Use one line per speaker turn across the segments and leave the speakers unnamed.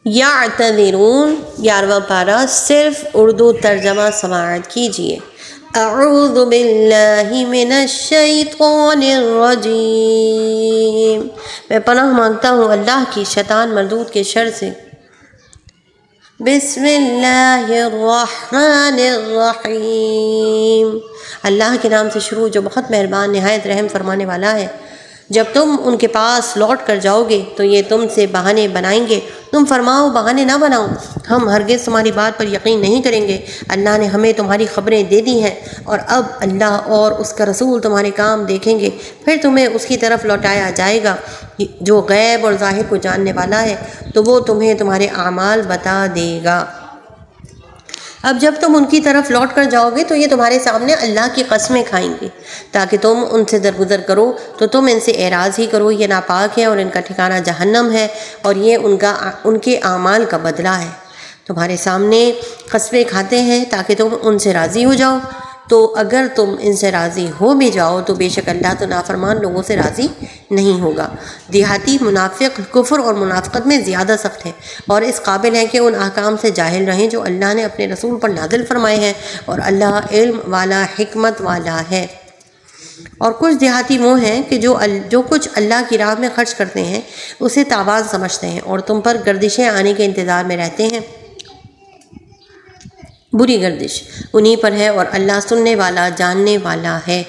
یعتذرون 11واں پارہ صرف اردو ترجمہ سماعت کیجیے۔ اعوذ باللہ من الشیطان الرجیم، میں پناہ مانگتا ہوں اللہ کی شیطان مردود کے شر سے۔ بسم اللہ الرحمن الرحیم، اللہ کے نام سے شروع جو بہت مہربان نہایت رحم فرمانے والا ہے۔ جب تم ان کے پاس لوٹ کر جاؤ گے تو یہ تم سے بہانے بنائیں گے، تم فرماؤ بہانے نہ بناؤ، ہم ہرگز تمہاری بات پر یقین نہیں کریں گے، اللہ نے ہمیں تمہاری خبریں دے دی ہیں، اور اب اللہ اور اس کا رسول تمہارے کام دیکھیں گے، پھر تمہیں اس کی طرف لوٹایا جائے گا جو غیب اور ظاہر کو جاننے والا ہے، تو وہ تمہیں تمہارے اعمال بتا دے گا۔ اب جب تم ان کی طرف لوٹ کر جاؤ گے تو یہ تمہارے سامنے اللہ کی قسمیں کھائیں گے تاکہ تم ان سے درگزر کرو، تو تم ان سے اعراض ہی کرو، یہ ناپاک ہے اور ان کا ٹھکانہ جہنم ہے، اور یہ ان کے اعمال کا بدلہ ہے۔ تمہارے سامنے قسمیں کھاتے ہیں تاکہ تم ان سے راضی ہو جاؤ، تو اگر تم ان سے راضی ہو بھی جاؤ تو بے شک اللہ تو نافرمان لوگوں سے راضی نہیں ہوگا۔ دیہاتی منافق کفر اور منافقت میں زیادہ سخت ہے، اور اس قابل ہے کہ ان احکام سے جاہل رہیں جو اللہ نے اپنے رسول پر نازل فرمائے ہیں، اور اللہ علم والا حکمت والا ہے۔ اور کچھ دیہاتی وہ ہیں کہ جو کچھ اللہ کی راہ میں خرچ کرتے ہیں اسے تاوان سمجھتے ہیں، اور تم پر گردشیں آنے کے انتظار میں رہتے ہیں۔ بری گردش انہی پر ہے، اور اللہ سننے والا جاننے والا ہے۔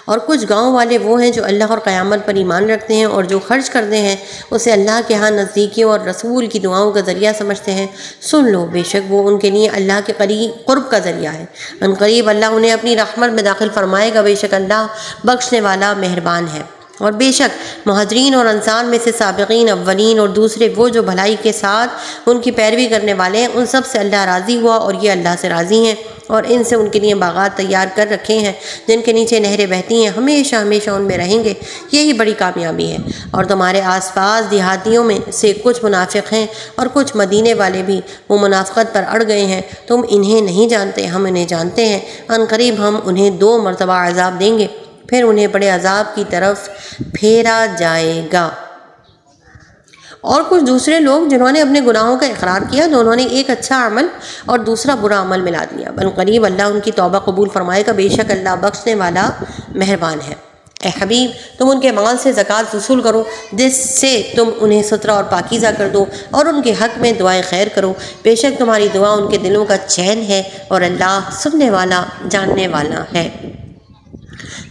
اور کچھ گاؤں والے وہ ہیں جو اللہ اور قیامت پر ایمان رکھتے ہیں، اور جو خرچ کرتے ہیں اسے اللہ کے ہاں نزدیکیوں اور رسول کی دعاؤں کا ذریعہ سمجھتے ہیں۔ سن لو، بے شک وہ ان کے لیے اللہ کے قرب کا ذریعہ ہے، ان قریب اللہ انہیں اپنی رحمت میں داخل فرمائے گا، بے شک اللہ بخشنے والا مہربان ہے۔ اور بے شک مہاجرین اور انصار میں سے سابقین اولین اور دوسرے وہ جو بھلائی کے ساتھ ان کی پیروی کرنے والے ہیں، ان سب سے اللہ راضی ہوا، اور یہ اللہ سے راضی ہیں، اور ان سے ان کے لیے باغات تیار کر رکھے ہیں جن کے نیچے نہریں بہتی ہیں، ہمیشہ ہمیشہ ان میں رہیں گے، یہی بڑی کامیابی ہے۔ اور تمہارے آس پاس دیہاتیوں میں سے کچھ منافق ہیں اور کچھ مدینے والے بھی، وہ منافقت پر اڑ گئے ہیں، تم انہیں نہیں جانتے، ہم انہیں جانتے ہیں، ان قریب ہم انہیں 2 مرتبہ عذاب دیں گے، پھر انہیں بڑے عذاب کی طرف پھیرا جائے گا۔ اور کچھ دوسرے لوگ جنہوں نے اپنے گناہوں کا اقرار کیا تو انہوں نے ایک اچھا عمل اور دوسرا برا عمل ملا دیا، بل قریب اللہ ان کی توبہ قبول فرمائے گا، بے شک اللہ بخشنے والا مہربان ہے۔ اے حبیب، تم ان کے مال سے زکوٰۃ وصول کرو جس سے تم انہیں سترہ اور پاکیزہ کر دو، اور ان کے حق میں دعائیں خیر کرو، بے شک تمہاری دعا ان کے دلوں کا چین ہے، اور اللہ سننے والا جاننے والا ہے۔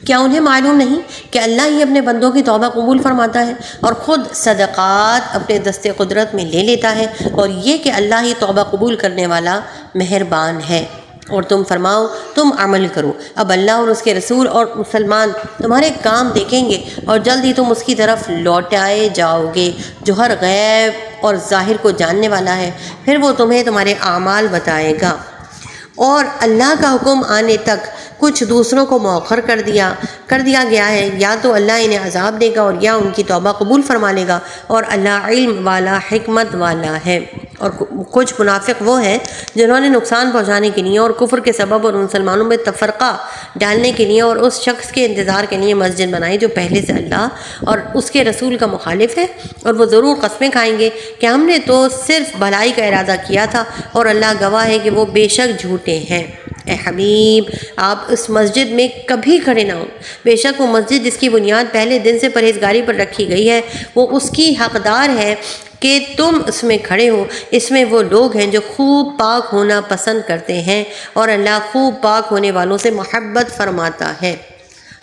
کیا انہیں معلوم نہیں کہ اللہ ہی اپنے بندوں کی توبہ قبول فرماتا ہے اور خود صدقات اپنے دستے قدرت میں لے لیتا ہے، اور یہ کہ اللہ ہی توبہ قبول کرنے والا مہربان ہے۔ اور تم فرماؤ، تم عمل کرو، اب اللہ اور اس کے رسول اور مسلمان تمہارے کام دیکھیں گے، اور جلد ہی تم اس کی طرف لوٹائے جاؤ گے جو ہر غیب اور ظاہر کو جاننے والا ہے، پھر وہ تمہیں تمہارے اعمال بتائے گا۔ اور اللہ کا حکم آنے تک کچھ دوسروں کو مؤخر کر دیا گیا ہے، یا تو اللہ انہیں عذاب دے گا اور یا ان کی توبہ قبول فرما لے گا، اور اللہ علم والا حکمت والا ہے۔ اور کچھ منافق وہ ہیں جنہوں نے نقصان پہنچانے کے لیے اور کفر کے سبب اور مسلمانوں میں تفرقہ ڈالنے کے لیے اور اس شخص کے انتظار کے لیے مسجد بنائی جو پہلے سے اللہ اور اس کے رسول کا مخالف ہے، اور وہ ضرور قسمیں کھائیں گے کہ ہم نے تو صرف بھلائی کا ارادہ کیا تھا، اور اللہ گواہ ہے کہ وہ بے شک جھوٹے ہیں۔ اے حبیب، آپ اس مسجد میں کبھی کھڑے نہ ہوں، بے شک وہ مسجد جس کی بنیاد پہلے دن سے پرہیزگاری پر رکھی گئی ہے، وہ اس کی حقدار ہے کہ تم اس میں کھڑے ہو۔ اس میں وہ لوگ ہیں جو خوب پاک ہونا پسند کرتے ہیں، اور اللہ خوب پاک ہونے والوں سے محبت فرماتا ہے۔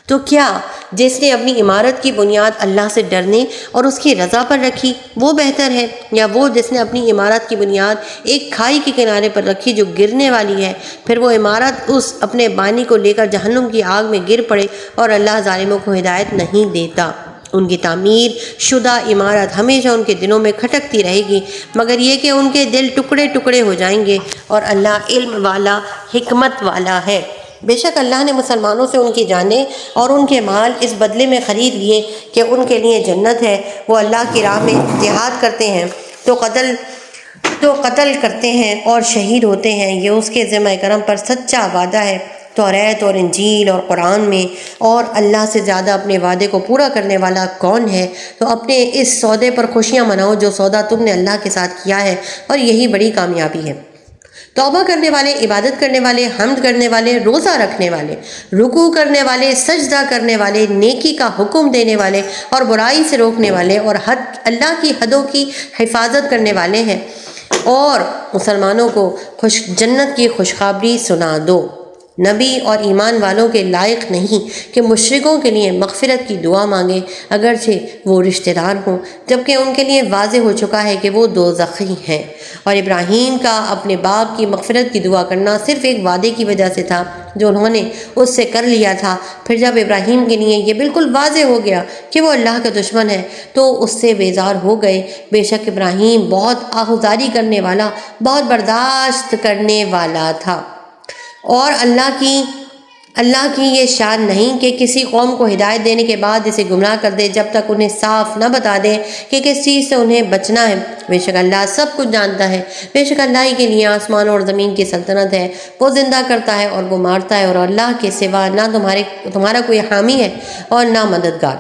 تو کیا جس نے اپنی عمارت کی بنیاد اللہ سے ڈرنے اور اس کی رضا پر رکھی وہ بہتر ہے، یا وہ جس نے اپنی عمارت کی بنیاد ایک کھائی کے کنارے پر رکھی جو گرنے والی ہے، پھر وہ عمارت اس اپنے بانی کو لے کر جہنم کی آگ میں گر پڑے، اور اللہ ظالموں کو ہدایت نہیں دیتا۔ ان کی تعمیر شدہ عمارت ہمیشہ ان کے دلوں میں کھٹکتی رہے گی، مگر یہ کہ ان کے دل ٹکڑے ٹکڑے ہو جائیں گے، اور اللہ علم والا حکمت والا ہے۔ بے شک اللہ نے مسلمانوں سے ان کی جانیں اور ان کے مال اس بدلے میں خرید لیے کہ ان کے لیے جنت ہے، وہ اللہ کی راہ میں جہاد کرتے ہیں تو قتل کرتے ہیں اور شہید ہوتے ہیں، یہ اس کے ذمہ کرم پر سچا وعدہ ہے۔ توریت اور انجیل اور قرآن میں، اور اللہ سے زیادہ اپنے وعدے کو پورا کرنے والا کون ہے؟ تو اپنے اس سودے پر خوشیاں مناؤ جو سودا تم نے اللہ کے ساتھ کیا ہے، اور یہی بڑی کامیابی ہے۔ توبہ کرنے والے، عبادت کرنے والے، حمد کرنے والے، روزہ رکھنے والے، رکوع کرنے والے، سجدہ کرنے والے، نیکی کا حکم دینے والے اور برائی سے روکنے والے، اور اللہ کی حدوں کی حفاظت کرنے والے ہیں، اور مسلمانوں کو جنت کی خوشخبری سنا دو۔ نبی اور ایمان والوں کے لائق نہیں کہ مشرکوں کے لیے مغفرت کی دعا مانگے اگرچہ وہ رشتہ دار ہوں، جبکہ ان کے لیے واضح ہو چکا ہے کہ وہ دوزخی ہیں۔ اور ابراہیم کا اپنے باپ کی مغفرت کی دعا کرنا صرف ایک وعدے کی وجہ سے تھا جو انہوں نے اس سے کر لیا تھا۔ پھر جب ابراہیم کے لیے یہ بالکل واضح ہو گیا کہ وہ اللہ کا دشمن ہے تو اس سے بیزار ہو گئے۔ بے شک ابراہیم بہت آہوزاری کرنے والا، بہت برداشت کرنے والا تھا، اور اللہ کی یہ شان نہیں کہ کسی قوم کو ہدایت دینے کے بعد اسے گمراہ کر دے جب تک انہیں صاف نہ بتا دے کہ کس چیز سے انہیں بچنا ہے۔ بے شک اللہ سب کچھ جانتا ہے، بے شک اللہ ہی کے لیے آسمان اور زمین کی سلطنت ہے، وہ زندہ کرتا ہے اور وہ مارتا ہے، اور اللہ کے سوا نہ تمہارا کوئی حامی ہے اور نہ مددگار۔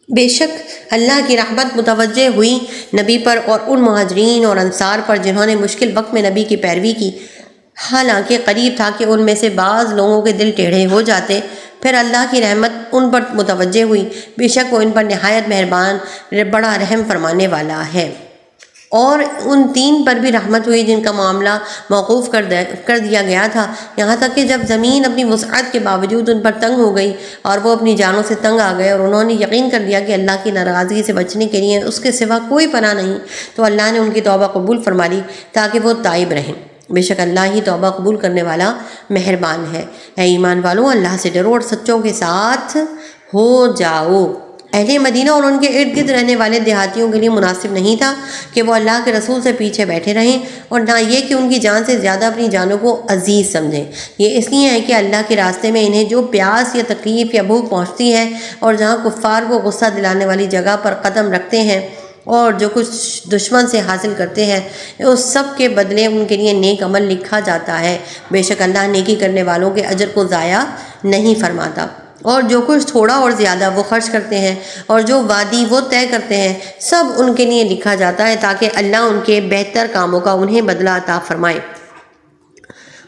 بے شک اللہ کی رحمت متوجہ ہوئی نبی پر اور ان مہاجرین اور انصار پر جنہوں نے مشکل وقت میں نبی کی پیروی کی، حالانکہ قریب تھا کہ ان میں سے بعض لوگوں کے دل ٹیڑھے ہو جاتے۔ پھر اللہ کی رحمت ان پر متوجہ ہوئی، بے شک وہ ان پر نہایت مہربان، بڑا رحم فرمانے والا ہے۔ اور ان تین پر بھی رحمت ہوئی جن کا معاملہ موقوف کر دیا گیا تھا، یہاں تک کہ جب زمین اپنی وسعت کے باوجود ان پر تنگ ہو گئی اور وہ اپنی جانوں سے تنگ آ گئے، اور انہوں نے یقین کر لیا کہ اللہ کی ناراضگی سے بچنے کے لیے اس کے سوا کوئی پناہ نہیں، تو اللہ نے ان کی توبہ قبول فرما لی تاکہ وہ تائب رہیں۔ بے شک اللہ ہی توبہ قبول کرنے والا مہربان ہے۔ اے ایمان والو، اللہ سے ڈرو اور سچوں کے ساتھ ہو جاؤ۔ اہل مدینہ اور ان کے ارد گرد رہنے والے دیہاتیوں کے لیے مناسب نہیں تھا کہ وہ اللہ کے رسول سے پیچھے بیٹھے رہیں، اور نہ یہ کہ ان کی جان سے زیادہ اپنی جانوں کو عزیز سمجھیں۔ یہ اس لیے ہے کہ اللہ کے راستے میں انہیں جو پیاس یا تکلیف یا بھوک پہنچتی ہے، اور جہاں کفار کو غصہ دلانے والی جگہ پر قدم رکھتے ہیں، اور جو کچھ دشمن سے حاصل کرتے ہیں، اس سب کے بدلے ان کے لیے نیک عمل لکھا جاتا ہے۔ بے شک اللہ نیکی کرنے والوں کے اجر کو ضائع نہیں فرماتا۔ اور جو کچھ تھوڑا اور زیادہ وہ خرچ کرتے ہیں، اور جو وعدی وہ طے کرتے ہیں، سب ان کے لیے لکھا جاتا ہے تاکہ اللہ ان کے بہتر کاموں کا انہیں بدلہ عطا فرمائے۔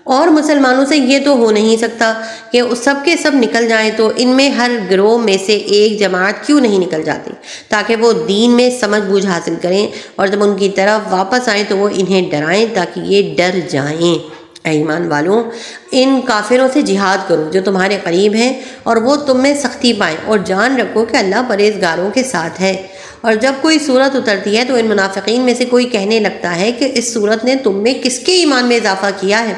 اور مسلمانوں سے یہ تو ہو نہیں سکتا کہ سب کے سب نکل جائیں، تو ان میں ہر گروہ میں سے ایک جماعت کیوں نہیں نکل جاتی تاکہ وہ دین میں سمجھ بوجھ حاصل کریں، اور جب ان کی طرف واپس آئیں تو وہ انہیں ڈرائیں تاکہ یہ ڈر جائیں۔ اے ایمان والوں، ان کافروں سے جہاد کرو جو تمہارے قریب ہیں، اور وہ تم میں سختی پائیں، اور جان رکھو کہ اللہ پرہیزگاروں کے ساتھ ہے۔ اور جب کوئی صورت اترتی ہے تو ان منافقین میں سے کوئی کہنے لگتا ہے کہ اس صورت نے تم میں کس کے ایمان میں اضافہ کیا ہے؟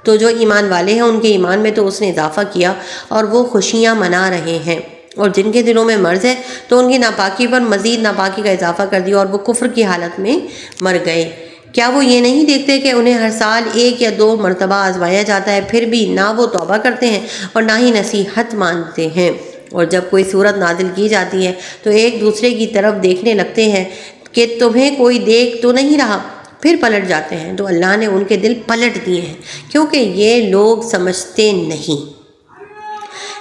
تو جو ایمان والے ہیں ان کے ایمان میں تو اس نے اضافہ کیا، اور وہ خوشیاں منا رہے ہیں، اور جن کے دلوں میں مرض ہے تو ان کی ناپاکی پر مزید ناپاکی کا اضافہ کر دیا، اور وہ کفر کی حالت میں مر گئے۔ کیا وہ یہ نہیں دیکھتے کہ انہیں ہر سال 1 یا 2 مرتبہ آزمایا جاتا ہے، پھر بھی نہ وہ توبہ کرتے ہیں اور نہ ہی نصیحت مانتے ہیں؟ اور جب کوئی صورت نازل کی جاتی ہے تو ایک دوسرے کی طرف دیکھنے لگتے ہیں کہ تمہیں کوئی دیکھ تو نہیں رہا، پھر پلٹ جاتے ہیں، تو اللہ نے ان کے دل پلٹ دیے ہیں کیونکہ یہ لوگ سمجھتے نہیں۔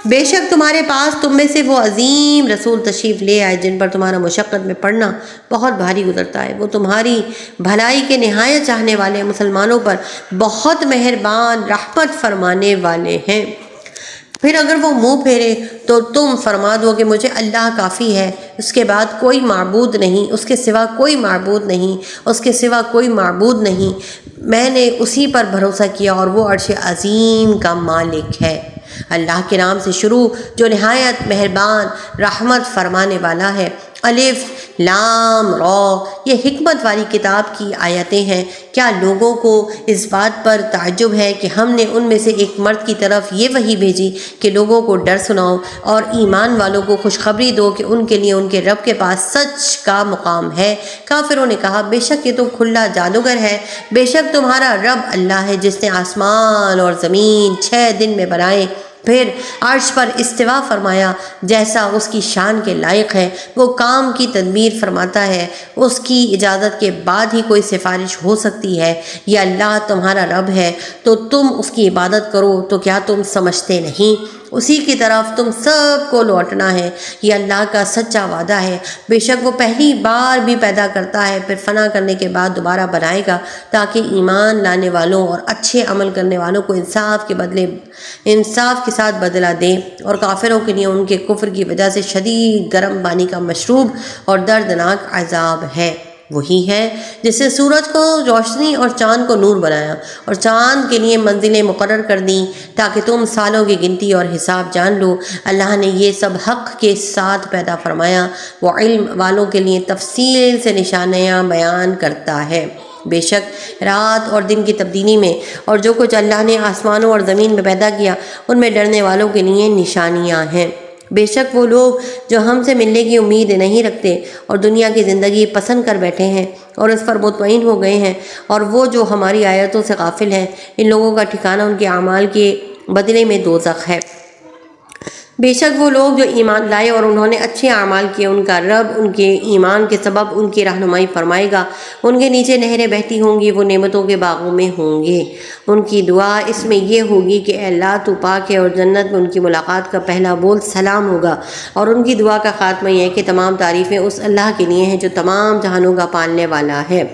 بے شک تمہارے پاس تم میں سے وہ عظیم رسول تشریف لے آئے جن پر تمہارا مشقت میں پڑنا بہت بھاری گزرتا ہے۔ وہ تمہاری بھلائی کے نہایت چاہنے والے، مسلمانوں پر بہت مہربان، رحمت فرمانے والے ہیں۔ پھر اگر وہ منہ پھیرے تو تم فرما دو کہ مجھے اللہ کافی ہے، اس کے بعد کوئی معبود نہیں، اس کے سوا کوئی معبود نہیں، اس کے سوا کوئی معبود نہیں، میں نے اسی پر بھروسہ کیا اور وہ عرش عظیم کا مالک ہے۔ اللہ کے نام سے شروع جو نہایت مہربان، رحمت فرمانے والا ہے۔ الف لام را، یہ حکمت والی کتاب کی آیتیں ہیں۔ کیا لوگوں کو اس بات پر تعجب ہے کہ ہم نے ان میں سے ایک مرد کی طرف یہ وحی بھیجی کہ لوگوں کو ڈر سناؤ اور ایمان والوں کو خوشخبری دو کہ ان کے لیے ان کے رب کے پاس سچ کا مقام ہے۔ کافروں نے کہا بے شک یہ تو کھلا جادوگر ہے۔ بے شک تمہارا رب اللہ ہے جس نے آسمان اور زمین 6 دن میں بنائے، پھر عرش پر استوا فرمایا جیسا اس کی شان کے لائق ہے۔ وہ کام کی تدبیر فرماتا ہے، اس کی اجازت کے بعد ہی کوئی سفارش ہو سکتی ہے۔ یہ اللہ تمہارا رب ہے تو تم اس کی عبادت کرو، تو کیا تم سمجھتے نہیں؟ اسی کی طرف تم سب کو لوٹنا ہے، یہ اللہ کا سچا وعدہ ہے۔ بے شک وہ پہلی بار بھی پیدا کرتا ہے، پھر فنا کرنے کے بعد دوبارہ بنائے گا، تاکہ ایمان لانے والوں اور اچھے عمل کرنے والوں کو انصاف کے ساتھ بدلہ دے، اور کافروں کے لیے ان کے کفر کی وجہ سے شدید گرم پانی کا مشروب اور دردناک عذاب ہے۔ وہی ہے جس نے سورج کو روشنی اور چاند کو نور بنایا، اور چاند کے لیے منزلیں مقرر کر دیں تاکہ تم سالوں کی گنتی اور حساب جان لو۔ اللہ نے یہ سب حق کے ساتھ پیدا فرمایا، وہ علم والوں کے لیے تفصیل سے نشانیاں بیان کرتا ہے۔ بے شک رات اور دن کی تبدیلی میں اور جو کچھ اللہ نے آسمانوں اور زمین میں پیدا کیا ان میں ڈرنے والوں کے لیے نشانیاں ہیں۔ بے شک وہ لوگ جو ہم سے ملنے کی امید نہیں رکھتے اور دنیا کی زندگی پسند کر بیٹھے ہیں اور اس پر مطمئن ہو گئے ہیں، اور وہ جو ہماری آیتوں سے غافل ہیں، ان لوگوں کا ٹھکانہ ان کے اعمال کے بدلے میں دوزخ ہے۔ بے شک وہ لوگ جو ایمان لائے اور انہوں نے اچھے اعمال کیے، ان کا رب ان کے ایمان کے سبب ان کی رہنمائی فرمائے گا، ان کے نیچے نہریں بہتی ہوں گی، وہ نعمتوں کے باغوں میں ہوں گے۔ ان کی دعا اس میں یہ ہوگی کہ اے اللہ تو پاک ہے، اور جنت میں ان کی ملاقات کا پہلا بول سلام ہوگا، اور ان کی دعا کا خاتمہ یہ ہے کہ تمام تعریفیں اس اللہ کے لیے ہیں جو تمام جہانوں کا پالنے والا ہے۔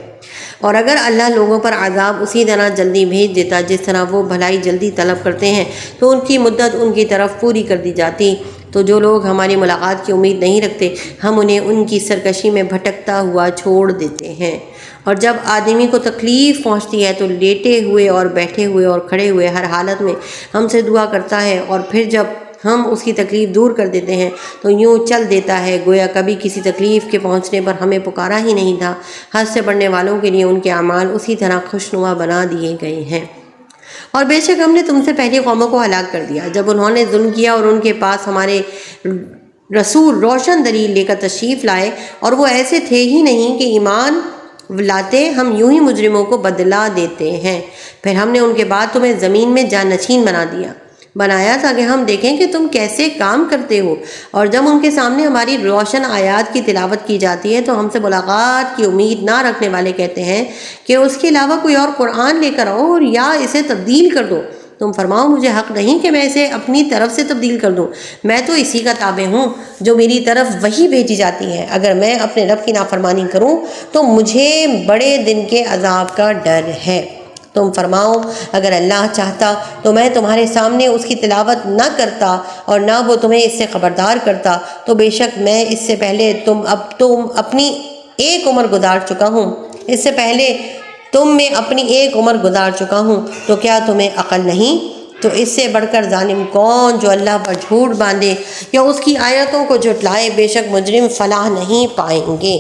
اور اگر اللہ لوگوں پر عذاب اسی طرح جلدی بھیج دیتا جس طرح وہ بھلائی جلدی طلب کرتے ہیں، تو ان کی مدت ان کی طرف پوری کر دی جاتی۔ تو جو لوگ ہماری ملاقات کی امید نہیں رکھتے، ہم انہیں ان کی سرکشی میں بھٹکتا ہوا چھوڑ دیتے ہیں۔ اور جب آدمی کو تکلیف پہنچتی ہے تو لیٹے ہوئے اور بیٹھے ہوئے اور کھڑے ہوئے ہر حالت میں ہم سے دعا کرتا ہے، اور پھر جب ہم اس کی تکلیف دور کر دیتے ہیں تو یوں چل دیتا ہے گویا کبھی کسی تکلیف کے پہنچنے پر ہمیں پکارا ہی نہیں تھا۔ حد سے بڑھنے والوں کے لیے ان کے اعمال اسی طرح خوشنما بنا دیے گئے ہیں۔ اور بے شک ہم نے تم سے پہلی قوموں کو ہلاک کر دیا جب انہوں نے ظلم کیا، اور ان کے پاس ہمارے رسول روشن دلیل لے کر تشریف لائے، اور وہ ایسے تھے ہی نہیں کہ ایمان لاتے۔ ہم یوں ہی مجرموں کو بدلا دیتے ہیں۔ پھر ہم نے ان کے بعد تمہیں زمین میں جانشین بنایا تاکہ ہم دیکھیں کہ تم کیسے کام کرتے ہو، اور جب ان کے سامنے ہماری روشن آیات کی تلاوت کی جاتی ہے تو ہم سے ملاقات کی امید نہ رکھنے والے کہتے ہیں کہ اس کے علاوہ کوئی اور قرآن لے کر آؤ، اور یا اسے تبدیل کر دو۔ تم فرماؤ مجھے حق نہیں کہ میں اسے اپنی طرف سے تبدیل کر دوں، میں تو اسی کا تابع ہوں جو میری طرف وحی بھیجی جاتی ہے۔ اگر میں اپنے رب کی نافرمانی کروں تو مجھے بڑے دن کے عذاب کا ڈر ہے۔ تم فرماؤ اگر اللہ چاہتا تو میں تمہارے سامنے اس کی تلاوت نہ کرتا اور نہ وہ تمہیں اس سے خبردار کرتا، تو بے شک میں اس سے پہلے تم اپنی ایک عمر گزار چکا ہوں، اس سے پہلے تم میں اپنی ایک عمر گزار چکا ہوں، تو کیا تمہیں عقل نہیں؟ تو اس سے بڑھ کر ظالم کون جو اللہ پر جھوٹ باندھے یا اس کی آیتوں کو جھٹلائے، بے شک مجرم فلاح نہیں پائیں گے۔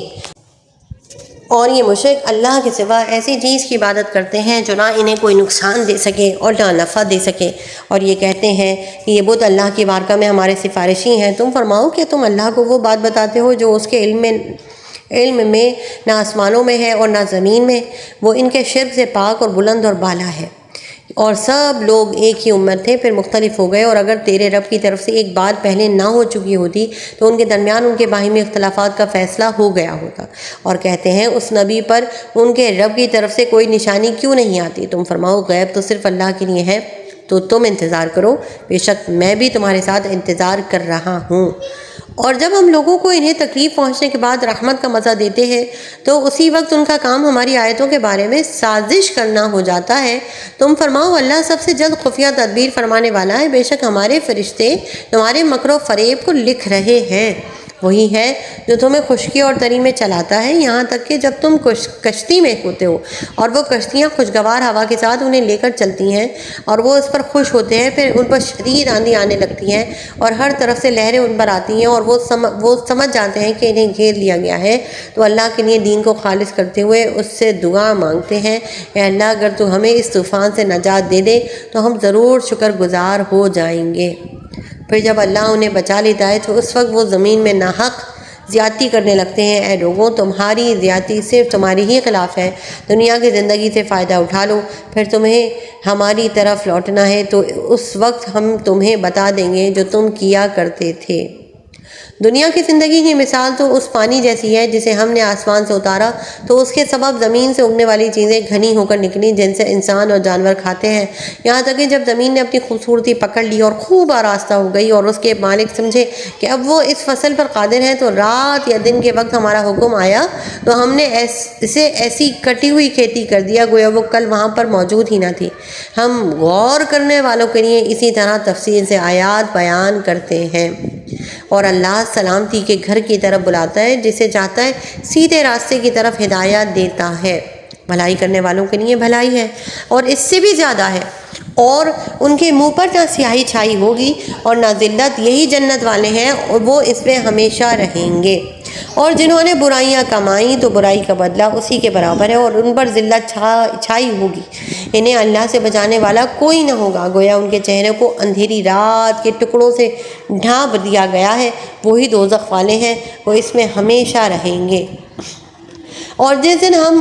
اور یہ مشرک اللہ کے سوا ایسی چیز کی عبادت کرتے ہیں جو نہ انہیں کوئی نقصان دے سکے اور نہ نفع دے سکے، اور یہ کہتے ہیں کہ یہ بت اللہ کی بارگاہ میں ہمارے سفارشی ہیں۔ تم فرماؤ کہ تم اللہ کو وہ بات بتاتے ہو جو اس کے علم میں نہ آسمانوں میں ہے اور نہ زمین میں، وہ ان کے شرک سے پاک اور بلند اور بالا ہے۔ اور سب لوگ ایک ہی امت تھے، پھر مختلف ہو گئے، اور اگر تیرے رب کی طرف سے ایک بات پہلے نہ ہو چکی ہوتی تو ان کے درمیان ان کے باہمی اختلافات کا فیصلہ ہو گیا ہوتا۔ اور کہتے ہیں اس نبی پر ان کے رب کی طرف سے کوئی نشانی کیوں نہیں آتی؟ تم فرماؤ غیب تو صرف اللہ کے لیے ہے، تو تم انتظار کرو، بے شک میں بھی تمہارے ساتھ انتظار کر رہا ہوں۔ اور جب ہم لوگوں کو انہیں تکلیف پہنچنے کے بعد رحمت کا مزہ دیتے ہیں تو اسی وقت ان کا کام ہماری آیتوں کے بارے میں سازش کرنا ہو جاتا ہے۔ تم فرماؤ اللہ سب سے جلد خفیہ تدبیر فرمانے والا ہے، بے شک ہمارے فرشتے تمہارے مکر و فریب کو لکھ رہے ہیں۔ وہی ہے جو تمہیں خشکی اور تری میں چلاتا ہے، یہاں تک کہ جب تم کشتی میں ہوتے ہو اور وہ کشتیاں خوشگوار ہوا کے ساتھ انہیں لے کر چلتی ہیں اور وہ اس پر خوش ہوتے ہیں، پھر ان پر شدید آندھی آنے لگتی ہیں اور ہر طرف سے لہریں ان پر آتی ہیں اور وہ سمجھ جاتے ہیں کہ انہیں گھیر لیا گیا ہے، تو اللہ کے لیے دین کو خالص کرتے ہوئے اس سے دعا مانگتے ہیں، اے اللہ اگر تو ہمیں اس طوفان سے نجات دے دے تو ہم ضرور شکر گزار ہو جائیں گے۔ پھر جب اللہ انہیں بچا لیتا ہے تو اس وقت وہ زمین میں ناحق زیادتی کرنے لگتے ہیں۔ اے لوگوں، تمہاری زیادتی صرف تمہاری ہی خلاف ہے۔ دنیا کی زندگی سے فائدہ اٹھا لو، پھر تمہیں ہماری طرف لوٹنا ہے تو اس وقت ہم تمہیں بتا دیں گے جو تم کیا کرتے تھے۔ دنیا کی زندگی کی مثال تو اس پانی جیسی ہے جسے ہم نے آسمان سے اتارا تو اس کے سبب زمین سے اگنے والی چیزیں گھنی ہو کر نکلیں جن سے انسان اور جانور کھاتے ہیں، یہاں تک کہ جب زمین نے اپنی خوبصورتی پکڑ لی اور خوب آراستہ ہو گئی اور اس کے مالک سمجھے کہ اب وہ اس فصل پر قادر ہیں تو رات یا دن کے وقت ہمارا حکم آیا تو ہم نے اسے ایسی کٹی ہوئی کھیتی کر دیا گویا وہ کل وہاں پر موجود ہی نہ تھی۔ ہم غور کرنے والوں کے لیے اسی طرح تفصیل سے آیات بیان کرتے ہیں۔ اور اللہ سلامتی کے گھر کی طرف بلاتا ہے، جسے چاہتا ہے سیدھے راستے کی طرف ہدایت دیتا ہے۔ بھلائی کرنے والوں کے لیے بھلائی ہے اور اس سے بھی زیادہ ہے، اور ان کے منہ پر نہ سیاہی چھائی ہوگی اور نہ ذلت۔ یہی جنت والے ہیں اور وہ اس میں ہمیشہ رہیں گے۔ اور جنہوں نے برائیاں کمائیں تو برائی کا بدلہ اسی کے برابر ہے اور ان پر ذلت چھائی ہوگی۔ انہیں اللہ سے بچانے والا کوئی نہ ہوگا، گویا ان کے چہرے کو اندھیری رات کے ٹکڑوں سے ڈھانپ دیا گیا ہے۔ وہی دوزخ والے ہیں، وہ اس میں ہمیشہ رہیں گے۔ اور جس دن ہم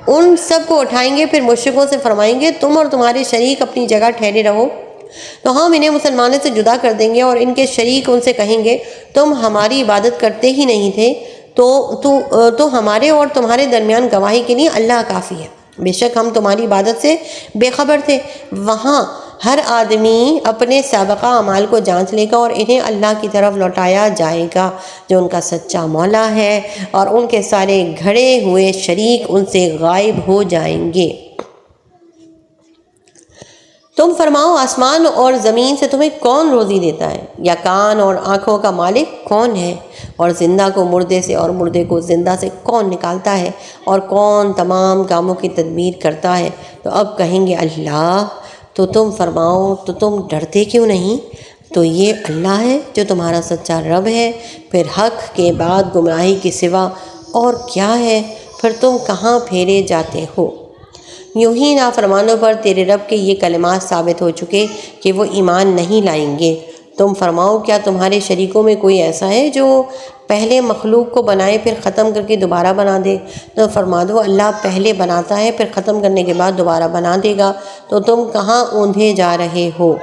ان سب کو اٹھائیں گے پھر مشرکوں سے فرمائیں گے تم اور تمہارے شریک اپنی جگہ ٹھہرے رہو، تو ہم انہیں مسلمانوں سے جدا کر دیں گے۔ اور ان کے شریک ان سے کہیں گے تم ہماری عبادت کرتے ہی نہیں تھے تو ہمارے اور تمہارے درمیان گواہی کے لیے اللہ کافی ہے۔ بے شک ہم تمہاری عبادت سے بے خبر تھے۔ وہاں ہر آدمی اپنے سابقہ اعمال کو جانچ لے گا اور انہیں اللہ کی طرف لوٹایا جائے گا جو ان کا سچا مولا ہے، اور ان کے سارے گھڑے ہوئے شریک ان سے غائب ہو جائیں گے۔ تم فرماؤ آسمان اور زمین سے تمہیں کون روزی دیتا ہے، یا کان اور آنکھوں کا مالک کون ہے، اور زندہ کو مردے سے اور مردے کو زندہ سے کون نکالتا ہے، اور کون تمام کاموں کی تدبیر کرتا ہے؟ تو اب کہیں گے اللہ۔ تو تم فرماؤ تو تم ڈرتے کیوں نہیں؟ تو یہ اللہ ہے جو تمہارا سچا رب ہے، پھر حق کے بعد گمراہی کے سوا اور کیا ہے، پھر تم کہاں پھیرے جاتے ہو؟ یوں ہی نافرمانوں پر تیرے رب کے یہ کلمات ثابت ہو چکے کہ وہ ایمان نہیں لائیں گے۔ تم فرماؤ کیا تمہارے شریکوں میں کوئی ایسا ہے جو پہلے مخلوق کو بنائے پھر ختم کر کے دوبارہ بنا دے؟ تو فرما دو اللہ پہلے بناتا ہے پھر ختم کرنے کے بعد دوبارہ بنا دے گا، تو تم کہاں اوندھے جا رہے ہو؟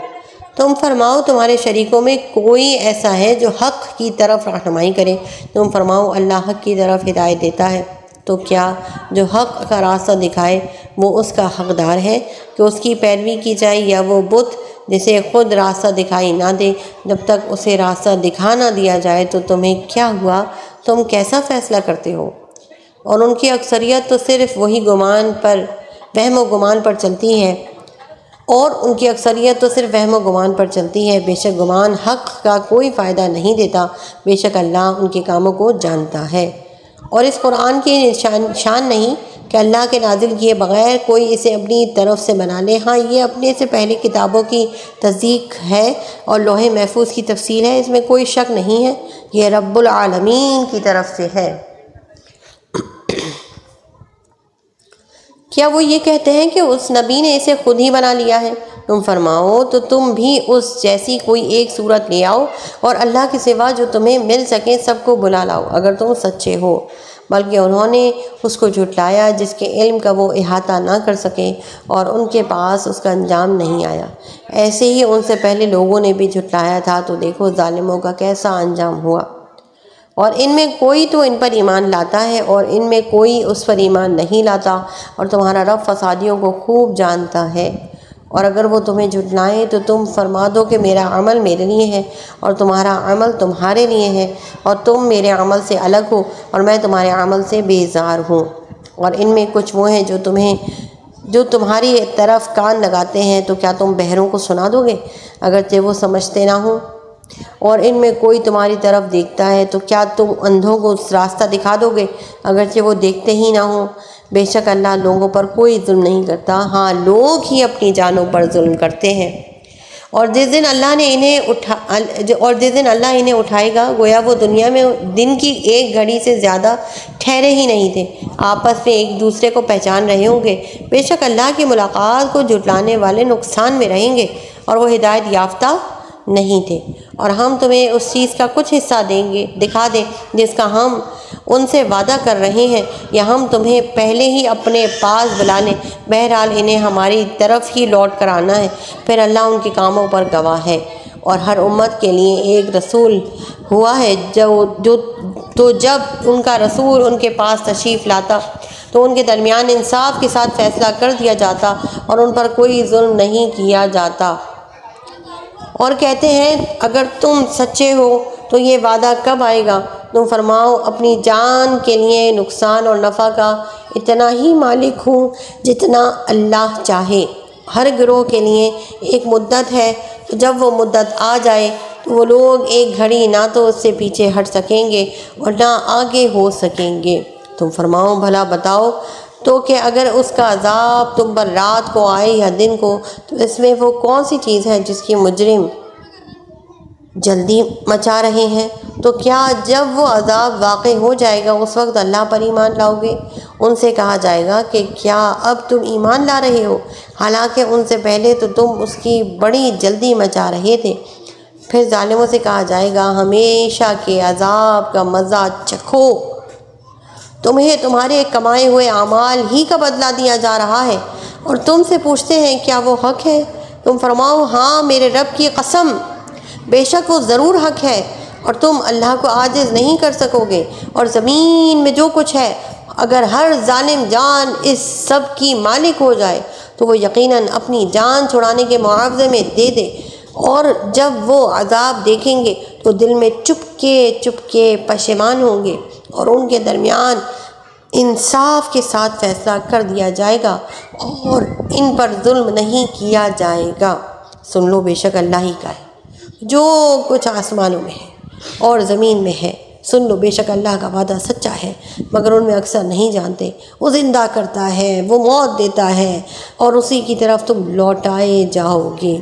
تم فرماؤ تمہارے شریکوں میں کوئی ایسا ہے جو حق کی طرف رہنمائی کرے؟ تم فرماؤ اللہ حق کی طرف ہدایت دیتا ہے۔ تو کیا جو حق کا راستہ دکھائے وہ اس کا حقدار ہے کہ اس کی پیروی کی جائے، یا وہ بت جسے خود راستہ دکھائی نہ دے جب تک اسے راستہ دکھا نہ دیا جائے؟ تو تمہیں کیا ہوا، تم کیسا فیصلہ کرتے ہو؟ اور ان کی اکثریت تو صرف وہی وہم و گمان پر چلتی ہے، بے شک گمان حق کا کوئی فائدہ نہیں دیتا، بے شک اللہ ان کے کاموں کو جانتا ہے۔ اور اس قرآن کی شان نہیں کہ اللہ کے نازل کیے بغیر کوئی اسے اپنی طرف سے بنا لے۔ ہاں یہ اپنے سے پہلے کتابوں کی تصدیق ہے اور لوح محفوظ کی تفصیل ہے، اس میں کوئی شک نہیں ہے، یہ رب العالمین کی طرف سے ہے۔ کیا وہ یہ کہتے ہیں کہ اس نبی نے اسے خود ہی بنا لیا ہے؟ تم فرماؤ تو تم بھی اس جیسی کوئی ایک صورت لے آؤ اور اللہ کے سوا جو تمہیں مل سکے سب کو بلا لاؤ اگر تم سچے ہو۔ بلکہ انہوں نے اس کو جھٹلایا جس کے علم کا وہ احاطہ نہ کر سکے اور ان کے پاس اس کا انجام نہیں آیا۔ ایسے ہی ان سے پہلے لوگوں نے بھی جھٹلایا تھا، تو دیکھو ظالموں کا کیسا انجام ہوا۔ اور ان میں کوئی تو ان پر ایمان لاتا ہے اور ان میں کوئی اس پر ایمان نہیں لاتا، اور تمہارا رب فسادیوں کو خوب جانتا ہے۔ اور اگر وہ تمہیں جھٹلائیں تو تم فرما دو کہ میرا عمل میرے لیے ہے اور تمہارا عمل تمہارے لیے ہے، اور تم میرے عمل سے الگ ہو اور میں تمہارے عمل سے بیزار ہوں۔ اور ان میں کچھ وہ ہیں جو تمہاری طرف کان لگاتے ہیں، تو کیا تم بہروں کو سنا دو گے اگرچہ وہ سمجھتے نہ ہوں؟ اور ان میں کوئی تمہاری طرف دیکھتا ہے، تو کیا تم اندھوں کو راستہ دکھا دو گے اگرچہ وہ دیکھتے ہی نہ ہوں؟ بے شک اللہ لوگوں پر کوئی ظلم نہیں کرتا، ہاں لوگ ہی اپنی جانوں پر ظلم کرتے ہیں۔ اور جس دن اللہ انہیں اٹھائے گا گویا وہ دنیا میں دن کی ایک گھڑی سے زیادہ ٹھہرے ہی نہیں تھے، آپس میں ایک دوسرے کو پہچان رہے ہوں گے۔ بے شک اللہ کی ملاقات کو جھٹلانے والے نقصان میں رہیں گے، اور وہ ہدایت یافتہ نہیں تھے، اور ہم تمہیں اس چیز کا کچھ حصہ دکھا دیں جس کا ہم ان سے وعدہ کر رہے ہیں، یا ہم تمہیں پہلے ہی اپنے پاس بلا لیں، بہرحال انہیں ہماری طرف ہی لوٹ کر آنا ہے، پھر اللہ ان کے کاموں پر گواہ ہے۔ اور ہر امت کے لیے ایک رسول ہوا ہے، تو جب ان کا رسول ان کے پاس تشریف لاتا تو ان کے درمیان انصاف کے ساتھ فیصلہ کر دیا جاتا اور ان پر کوئی ظلم نہیں کیا جاتا۔ اور کہتے ہیں اگر تم سچے ہو تو یہ وعدہ کب آئے گا؟ تم فرماؤ اپنی جان کے لیے نقصان اور نفع کا اتنا ہی مالک ہوں جتنا اللہ چاہے۔ ہر گروہ کے لیے ایک مدت ہے، تو جب وہ مدت آ جائے تو وہ لوگ ایک گھڑی نہ تو اس سے پیچھے ہٹ سکیں گے اور نہ آگے ہو سکیں گے۔ تم فرماؤ بھلا بتاؤ تو کہ اگر اس کا عذاب تم پر رات کو آئے یا دن کو تو اس میں وہ کون سی چیز ہے جس کی مجرم جلدی مچا رہے ہیں؟ تو کیا جب وہ عذاب واقع ہو جائے گا اس وقت اللہ پر ایمان لاؤ گے؟ ان سے کہا جائے گا کہ کیا اب تم ایمان لا رہے ہو، حالانکہ ان سے پہلے تو تم اس کی بڑی جلدی مچا رہے تھے۔ پھر ظالموں سے کہا جائے گا ہمیشہ کے عذاب کا مزہ چکھو، تمہیں تمہارے کمائے ہوئے اعمال ہی کا بدلہ دیا جا رہا ہے، اور تم سے پوچھتے ہیں کیا وہ حق ہے؟ تم فرماؤ ہاں میرے رب کی قسم، بے شک وہ ضرور حق ہے، اور تم اللہ کو عاجز نہیں کر سکو گے۔ اور زمین میں جو کچھ ہے اگر ہر ظالم جان اس سب کی مالک ہو جائے تو وہ یقیناً اپنی جان چھڑانے کے معاوضے میں دے دے، اور جب وہ عذاب دیکھیں گے تو دل میں چپکے پشیمان ہوں گے، اور ان کے درمیان انصاف کے ساتھ فیصلہ کر دیا جائے گا اور ان پر ظلم نہیں کیا جائے گا۔ سن لو بے شک اللہ ہی کا ہے جو کچھ آسمانوں میں ہے اور زمین میں ہے، سن لو بے شک اللہ کا وعدہ سچا ہے، مگر ان میں اکثر نہیں جانتے۔ وہ زندہ کرتا ہے، وہ موت دیتا ہے، اور اسی کی طرف تم لوٹائے جاؤ گے۔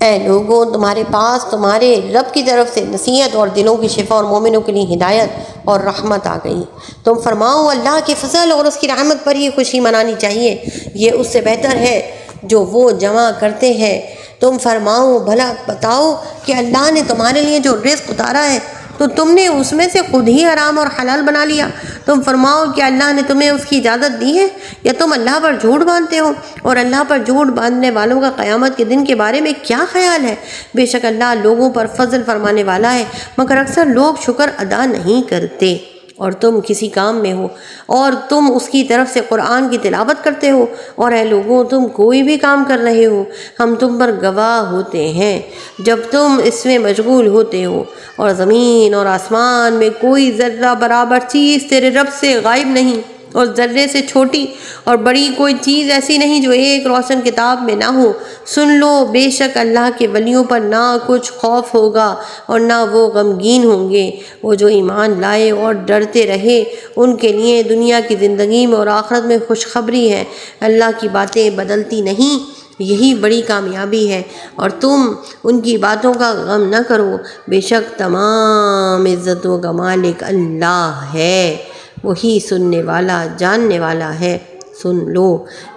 اے لوگوں تمہارے پاس تمہارے رب کی طرف سے نصیحت اور دلوں کی شفا اور مومنوں کے لیے ہدایت اور رحمت آ گئی۔ تم فرماؤ اللہ کے فضل اور اس کی رحمت پر ہی خوشی منانی چاہیے، یہ اس سے بہتر ہے جو وہ جمع کرتے ہیں۔ تم فرماؤ بھلا بتاؤ کہ اللہ نے تمہارے لیے جو رزق اتارا ہے تو تم نے اس میں سے خود ہی حرام اور حلال بنا لیا۔ تم فرماؤ کہ اللہ نے تمہیں اس کی اجازت دی ہے، یا تم اللہ پر جھوٹ باندھتے ہو؟ اور اللہ پر جھوٹ باندھنے والوں کا قیامت کے دن کے بارے میں کیا خیال ہے؟ بے شک اللہ لوگوں پر فضل فرمانے والا ہے، مگر اکثر لوگ شکر ادا نہیں کرتے۔ اور تم کسی کام میں ہو اور تم اس کی طرف سے قرآن کی تلاوت کرتے ہو، اور اے لوگوں تم کوئی بھی کام کر رہے ہو ہم تم پر گواہ ہوتے ہیں جب تم اس میں مشغول ہوتے ہو، اور زمین اور آسمان میں کوئی ذرہ برابر چیز تیرے رب سے غائب نہیں، اور ذرے سے چھوٹی اور بڑی کوئی چیز ایسی نہیں جو ایک روشن کتاب میں نہ ہو۔ سن لو بے شک اللہ کے ولیوں پر نہ کچھ خوف ہوگا اور نہ وہ غمگین ہوں گے، وہ جو ایمان لائے اور ڈرتے رہے ان کے لیے دنیا کی زندگی میں اور آخرت میں خوشخبری ہے۔ اللہ کی باتیں بدلتی نہیں، یہی بڑی کامیابی ہے، اور تم ان کی باتوں کا غم نہ کرو، بے شک تمام عزت و مالک اللہ ہے، وہی سننے والا جاننے والا ہے۔ سن لو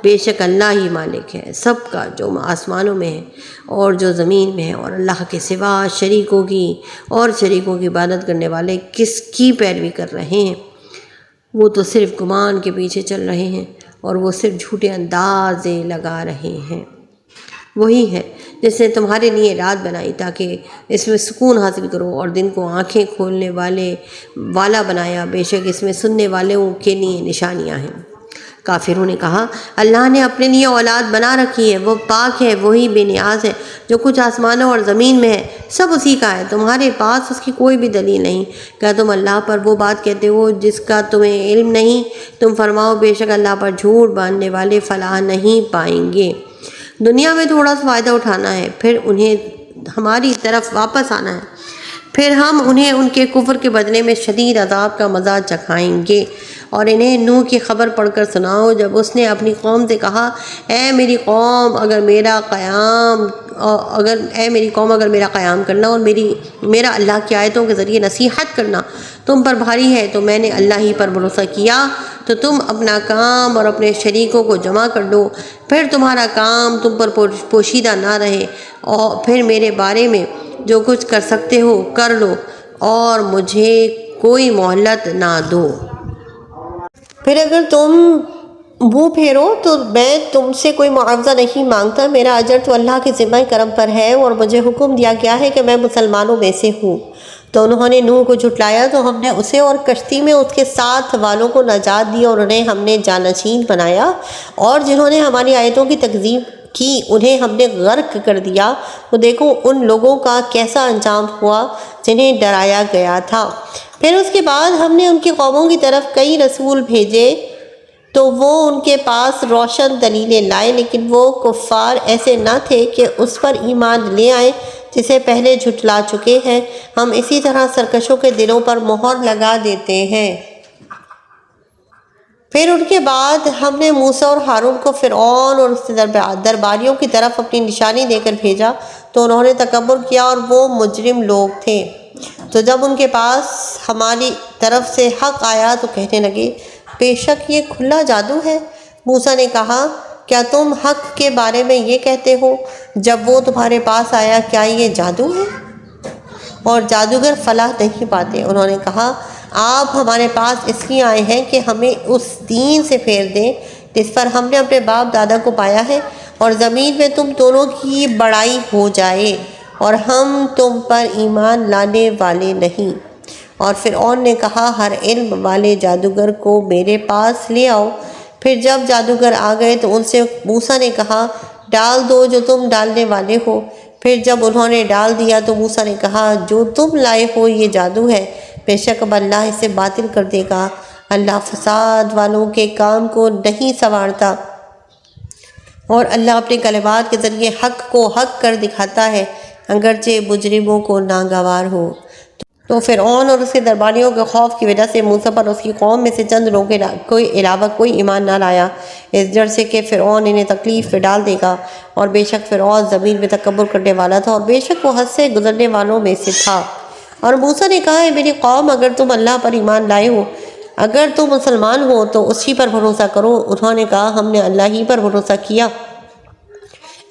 بے شک اللہ ہی مالک ہے سب کا، جو آسمانوں میں ہے اور جو زمین میں ہے، اور اللہ کے سوا شریکوں کی عبادت کرنے والے کس کی پیروی کر رہے ہیں؟ وہ تو صرف گمان کے پیچھے چل رہے ہیں، اور وہ صرف جھوٹے اندازے لگا رہے ہیں۔ وہی ہے جس نے تمہارے لیے رات بنائی تاکہ اس میں سکون حاصل کرو، اور دن کو آنکھیں کھولنے والا بنایا، بے شک اس میں سننے والوں کے لیے نشانیاں ہیں۔ کافروں نے کہا اللہ نے اپنے لیے اولاد بنا رکھی ہے، وہ پاک ہے، وہی بے نیاز ہے، جو کچھ آسمانوں اور زمین میں ہے سب اسی کا ہے، تمہارے پاس اس کی کوئی بھی دلیل نہیں۔ کیا تم اللہ پر وہ بات کہتے ہو جس کا تمہیں علم نہیں؟ تم فرماؤ بے شک اللہ پر جھوٹ باندھنے والے فلاح نہیں پائیں گے۔ دنیا میں تھوڑا سا فائدہ اٹھانا ہے، پھر انہیں ہماری طرف واپس آنا ہے، پھر ہم انہیں ان کے کفر کے بدلے میں شدید عذاب کا مزہ چکھائیں گے۔ اور انہیں نوح کی خبر پڑھ کر سناؤ جب اس نے اپنی قوم سے کہا اے میری قوم اگر میرا قیام کرنا اور میرا اللہ کی آیتوں کے ذریعے نصیحت کرنا تم پر بھاری ہے تو میں نے اللہ ہی پر بھروسہ کیا، تو تم اپنا کام اور اپنے شریکوں کو جمع کر دو، پھر تمہارا کام تم پر پوشیدہ نہ رہے، اور پھر میرے بارے میں جو کچھ کر سکتے ہو کر لو اور مجھے کوئی مہلت نہ دو۔ پھر اگر تم منہ پھیرو تو میں تم سے کوئی معاوضہ نہیں مانگتا، میرا اجر تو اللہ کے ذمہ کرم پر ہے، اور مجھے حکم دیا گیا ہے کہ میں مسلمانوں میں سے ہوں۔ تو انہوں نے نوح کو جھٹلایا تو ہم نے اسے اور کشتی میں اس کے ساتھ والوں کو نجات دی، اور انہیں ہم نے جانشین بنایا، اور جنہوں نے ہماری آیتوں کی تکذیب کی انہیں ہم نے غرق کر دیا۔ تو دیکھو ان لوگوں کا کیسا انجام ہوا جنہیں ڈرایا گیا تھا۔ پھر اس کے بعد ہم نے ان کی قوموں کی طرف کئی رسول بھیجے تو وہ ان کے پاس روشن دلیلیں لائے، لیکن وہ کفار ایسے نہ تھے کہ اس پر ایمان لے آئیں جسے پہلے جھٹلا چکے ہیں۔ ہم اسی طرح سرکشوں کے دلوں پر مہر لگا دیتے ہیں۔ پھر ان کے بعد ہم نے موسیٰ اور ہارون کو فرعون اور اس کے درباریوں کی طرف اپنی نشانی دے کر بھیجا، تو انہوں نے تکبر کیا اور وہ مجرم لوگ تھے۔ تو جب ان کے پاس ہماری طرف سے حق آیا تو کہنے لگے بے شک یہ کھلا جادو ہے۔ موسیٰ نے کہا کیا تم حق کے بارے میں یہ کہتے ہو جب وہ تمہارے پاس آیا کیا یہ جادو ہے؟ اور جادوگر فلاح نہیں پاتے۔ انہوں نے کہا آپ ہمارے پاس اس لیے آئے ہیں کہ ہمیں اس دین سے پھیر دیں جس پر ہم نے اپنے باپ دادا کو پایا ہے، اور زمین میں تم دونوں کی بڑائی ہو جائے، اور ہم تم پر ایمان لانے والے نہیں۔ اور فرعون نے کہا ہر علم والے جادوگر کو میرے پاس لے آؤ۔ پھر جب جادوگر آ گئے تو ان سے موسیٰ نے کہا ڈال دو جو تم ڈالنے والے ہو۔ پھر جب انہوں نے ڈال دیا تو موسیٰ نے کہا جو تم لائے ہو یہ جادو ہے، بے شک اب اللہ اسے باطل کر دے گا۔ اللہ فساد والوں کے کام کو نہیں سنوارتا، اور اللہ اپنے کلمات کے ذریعے حق کو حق کر دکھاتا ہے اگرچہ مجرموں کو ناگوار ہو۔ تو فرعون اور اس کے درباریوں کے خوف کی وجہ سے موسیٰ پر اس کی قوم میں سے چند لوگوں کے علاوہ کوئی ایمان نہ لایا، اس ڈر سے کہ فرعون انہیں تکلیف میں ڈال دے گا، اور بے شک فرعون زمین میں تکبر کرنے والا تھا، اور بے شک وہ حد سے گزرنے والوں میں سے تھا۔ اور موسیٰ نے کہا اے میری قوم اگر تم اللہ پر ایمان لائے ہو، اگر تم مسلمان ہو تو اسی پر بھروسہ کرو۔ انہوں نے کہا ہم نے اللہ ہی پر بھروسہ کیا،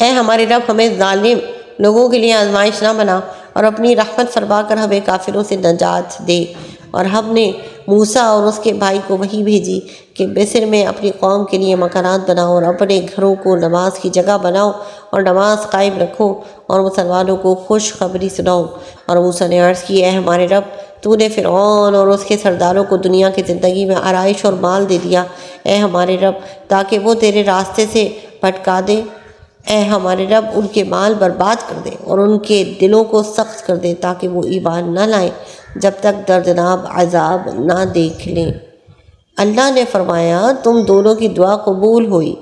اے ہمارے رب ہمیں ظالم لوگوں کے لیے آزمائش نہ بنا، اور اپنی رحمت فرما کر ہمیں کافروں سے نجات دے۔ اور ہم نے موسیٰ اور اس کے بھائی کو وحی بھیجی کہ مصر میں اپنی قوم کے لیے مکانات بناؤ، اور اپنے گھروں کو نماز کی جگہ بناؤ، اور نماز قائم رکھو، اور مسلمانوں کو خوشخبری سناؤ۔ اور موسیٰ نے عرض کی اے ہمارے رب تو نے فرعون اور اس کے سرداروں کو دنیا کی زندگی میں آرائش اور مال دے دیا، اے ہمارے رب تاکہ وہ تیرے راستے سے بھٹکا دے، اے ہمارے رب ان کے مال برباد کر دے اور ان کے دلوں کو سخت کر دے تاکہ وہ ایمان نہ لائیں جب تک دردناک عذاب نہ دیکھ لیں۔ اللہ نے فرمایا تم دونوں کی دعا قبول ہوئی،